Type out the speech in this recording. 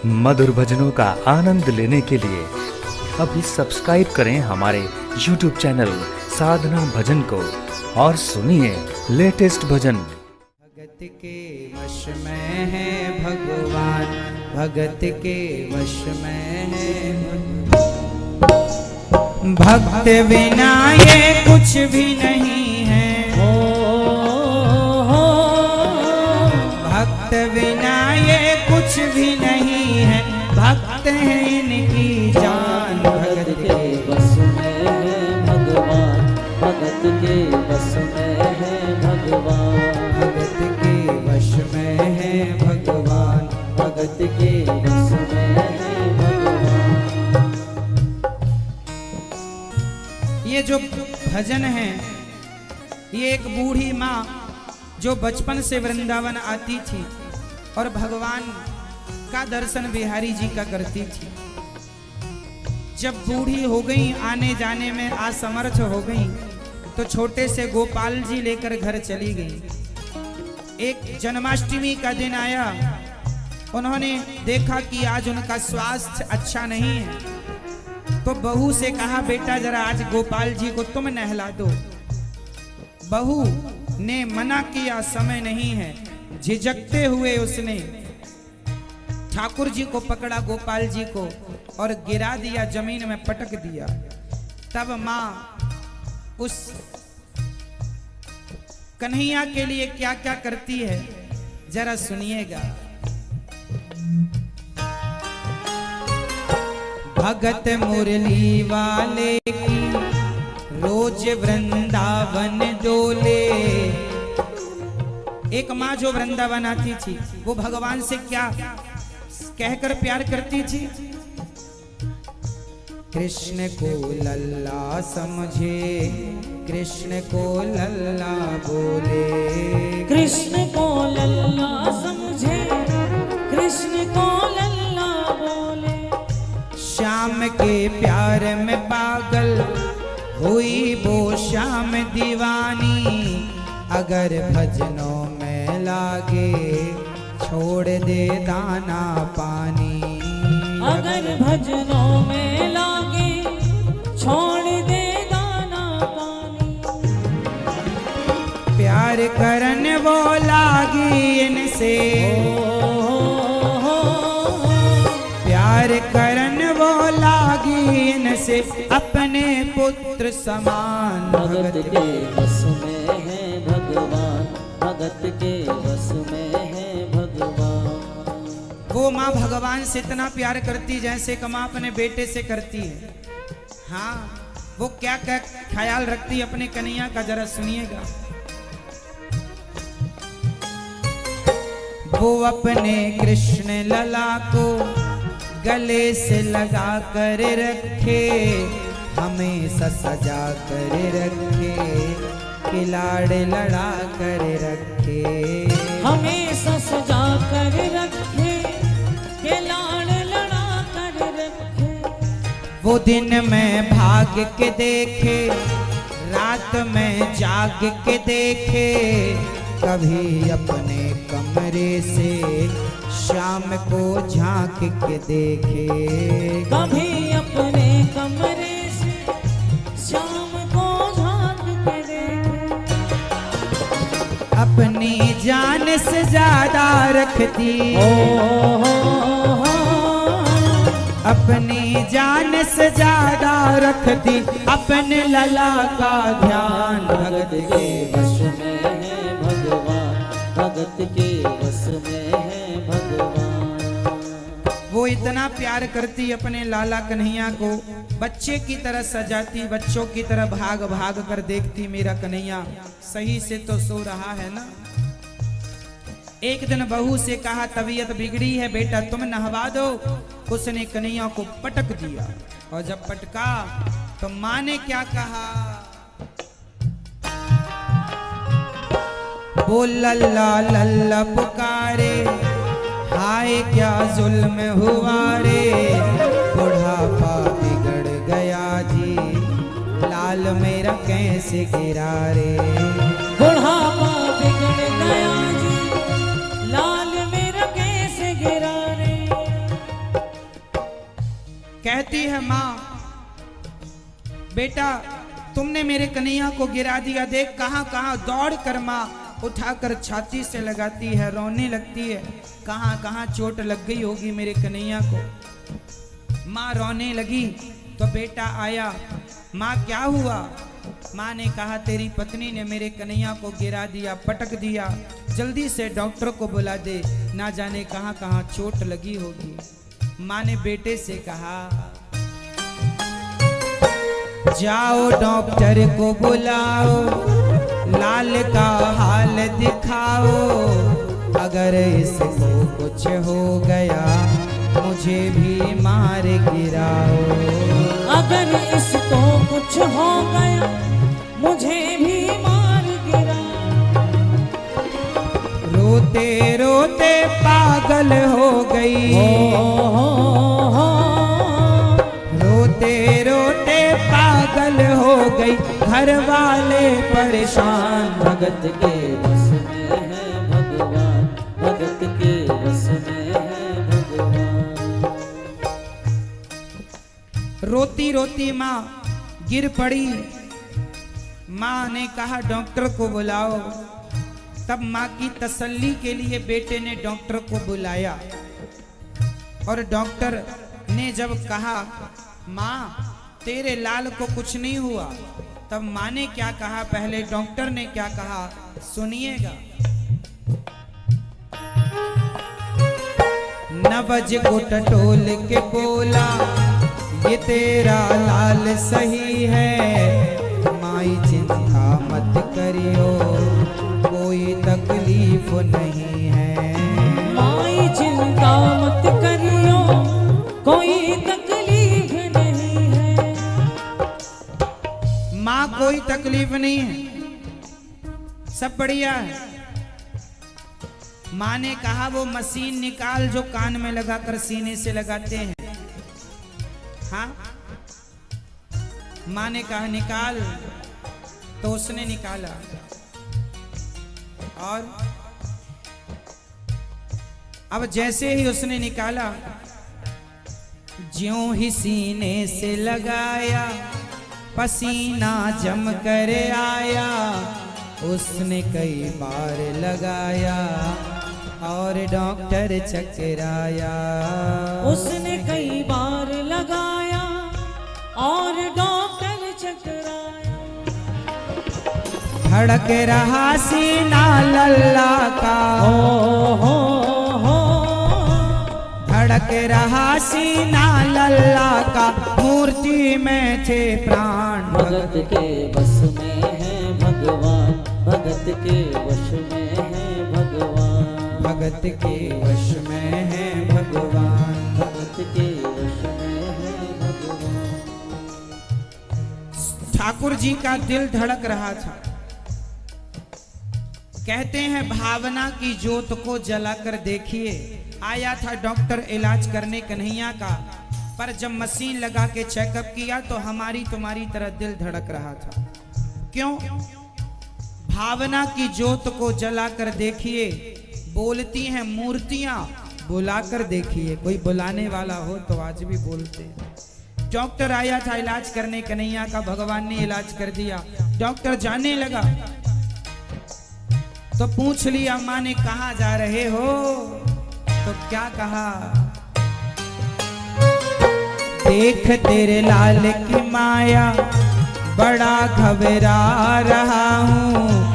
मधुर भजनों का आनंद लेने के लिए अभी सब्सक्राइब करें हमारे YouTube चैनल साधना भजन को और सुनिए लेटेस्ट भजन। भगत के वश में है भगवान, भगत के वश में है भक्त बिना ये कुछ भी नहीं है। भक्त बिना ये कुछ भी नहीं है, भक्त है इनकी जान। भगत के बस में है भगवान, भगत के बस में है भगवान, भगत के वश में है भगवान, भगत के बस में है भगवान। ये जो भजन है ये एक बूढ़ी माँ जो बचपन से वृंदावन आती थी और भगवान का दर्शन बिहारी जी का करती थी। जब बूढ़ी हो गई, आने जाने में असमर्थ हो गई, तो छोटे से गोपाल जी लेकर घर चली गई। एक जन्माष्टमी का दिन आया, उन्होंने देखा कि आज उनका स्वास्थ्य अच्छा नहीं है, तो बहू से कहा बेटा जरा आज गोपाल जी को तुम नहला दो। बहू ने मना किया, समय नहीं है। झिझकते हुए उसने ठाकुर जी को पकड़ा, गोपाल जी को, और गिरा दिया, जमीन में पटक दिया। तब माँ उस कन्हैया के लिए क्या क्या करती है जरा सुनिएगा। भगत मुरली वाले की रोज वृंदावन डोले। एक माँ जो वृंदावन आती थी वो भगवान से क्या कहकर प्यार करती थी? कृष्ण को लल्ला समझे, कृष्ण को लल्ला बोले। कृष्ण को लल्ला समझे, कृष्ण को लल्ला बोले। श्याम के प्यार में पागल हुई वो श्याम दीवानी। अगर भजनों में लागे छोड़ दे दाना पानी। अगर भजनों में लागे छोड़ दे दाना पानी। प्यार करन वो लागी इनसे, प्यार करन वो लागी इनसे, अपने पुत्र समान। भगत के बस में है भगवान, भगत के बस में है भगवान। वो माँ भगवान से इतना प्यार करती जैसे कि माँ अपने बेटे से करती है। हाँ, वो क्या क्या ख्याल रखती अपने कन्हैया का जरा सुनिएगा। वो अपने कृष्ण लला को गले से लगा कर रखे, हमेशा सजा कर रखे, खिलाड़ लड़ा कर रखे। हमेशा सजा कर रखे, खिलाड़ लड़ा कर रखे। वो दिन में भाग के देखे, रात में जाग के देखे, कभी अपने कमरे से शाम को झांक के देखे। कभी अपने कमरे से शाम को झांक के देखे। अपनी जान से ज्यादा रखती, अपनी जान से ज्यादा रखती अपने लला का ध्यान। भगत के वश में है भगवान, भगत के वश में है भगवान। वो इतना प्यार करती अपने लाला कन्हैया को, बच्चे की तरह सजाती, बच्चों की तरह भाग भाग कर देखती मेरा कन्हैया सही से तो सो रहा है ना। एक दिन बहू से कहा तबीयत बिगड़ी है बेटा तुम नहवा दो। उसने कन्हैया को पटक दिया, और जब पटका तो माँ ने क्या कहा? वो लल्ला लल्ला पुकारे, हाय क्या जुल्म हुआ रे। बुढ़ापा बिगड़ गया जी, लाल मेरा कैसे गिरा रे। बुढ़ापा बिगड़ गया जी, लाल मेरा कैसे गिरा रे। हैं माँ बेटा तुमने मेरे कन्हैया को गिरा दिया, देख कहाँ कहाँ दौड़ कर माँ उठाकर छाती से लगाती है, रोने लगती है, कहाँ कहाँ चोट लग गई होगी मेरे कन्हैया को। माँ रोने लगी तो बेटा आया, माँ क्या हुआ? माँ ने कहा तेरी पत्नी ने मेरे कन्हैया को गिरा दिया, पटक दिया, जल्दी से डॉक्टर को बुला दे, ना जाने कहाँ कहाँ चोट लगी होगी। माँ ने बेटे से कहा जाओ डॉक्टर को बुलाओ, लाल का हाल दिखाओ, अगर इसको कुछ हो गया मुझे भी मार गिराओ, अगर इसको कुछ हो गया मुझे भी मार गिराओ। रोते रोते पागल हो गई, रोते रोते पागल हो गई, घर वाले परेशान। भगत के बस में है भगवान, भगत के बस में है भगवान। रोती रोती माँ गिर पड़ी। माँ ने कहा डॉक्टर को बुलाओ। तब माँ की तसल्ली के लिए बेटे ने डॉक्टर को बुलाया और डॉक्टर ने जब कहा माँ तेरे लाल को कुछ नहीं हुआ, तब माँ ने क्या कहा, पहले डॉक्टर ने क्या कहा सुनिएगा। नवज को टटोल के बोला ये तेरा लाल सही है, माई चिंता मत करियो कोई तकलीफ नहीं है, माई चिंता मत करियो कोई तकलीफ नहीं है। माँ कोई तकलीफ नहीं है, सब बढ़िया है। माँ ने कहा वो मशीन निकाल जो कान में लगाकर सीने से लगाते हैं। हाँ माँ ने कहा निकाल, तो उसने निकाला और अब जैसे ही उसने निकाला ज्यों ही सीने से लगाया पसीना जम कर आया, उसने कई बार लगाया और डॉक्टर चकराया, उसने कई बार लगाया और डॉक्टर चकराया। धड़क रहा सीना लल्ला का, हो धड़क रहा सीना लल्ला का, मूर्ति में थे प्राण। भगत के बस में है भगवान, भगत के वश में है भगवान, भगत के वश में है भगवान, भगत के वश में है भगवान। ठाकुर जी का दिल धड़क रहा था। कहते हैं भावना की जोत को जलाकर देखिए। आया था डॉक्टर इलाज करने कन्हैया का, पर जब मशीन लगा के चेकअप किया तो हमारी तुम्हारी तरह दिल धड़क रहा था। क्यों? भावना की जोत को जलाकर देखिए। बोलती हैं मूर्तियां, बुलाकर देखिए। कोई बुलाने वाला हो तो आज भी बोलते हैं। डॉक्टर आया था इलाज करने कन्हैया का, भगवान ने इलाज कर दिया। डॉक्टर जाने लगा तो पूछ लिया माँ ने कहाँ जा रहे हो, तो क्या कहा, देख तेरे लाल की माया बड़ा घबरा रहा हूँ,